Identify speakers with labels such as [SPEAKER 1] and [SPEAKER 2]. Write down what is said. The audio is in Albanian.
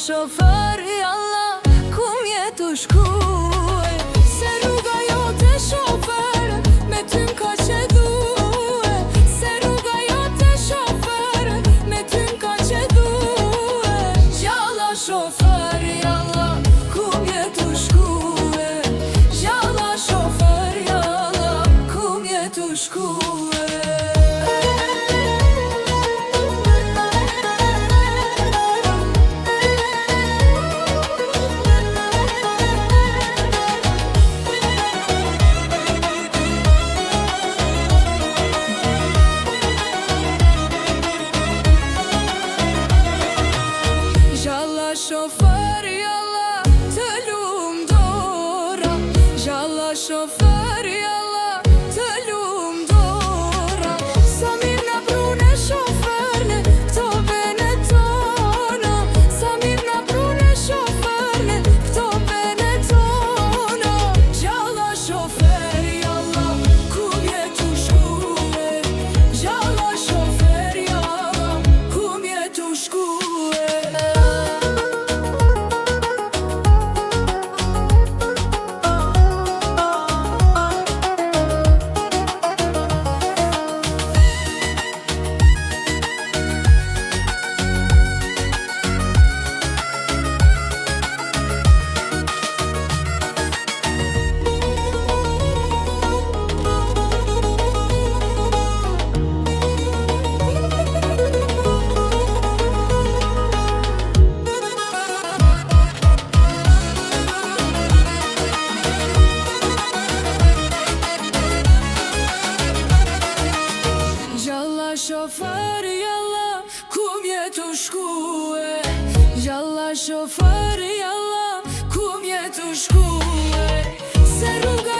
[SPEAKER 1] shofer, jalla, ku mjetu shkuj? Se rruga jote shofer, me ty m'ka qedue. Se rruga jote shofer, me ty m'ka qedue. Jalla shofer, jalla, ku mjetu shkuj? Jalla shofer, jalla, ku mjetu shkuj? Shofer, jalla, të lum dora. Jalla shofer, jalla, të lum dora. Sa mirë na prune shoferne, këto bene tona. Sa mirë na prune shoferne, këto bene tona. Jalla shofer, jalla, ku mjetu shkue? Jalla shofer, jalla, ku mjetu shkue? Shofer, jalla, ku mjetu shkue? Jalla shofer, jalla, ku mjetu shkue? Se rruga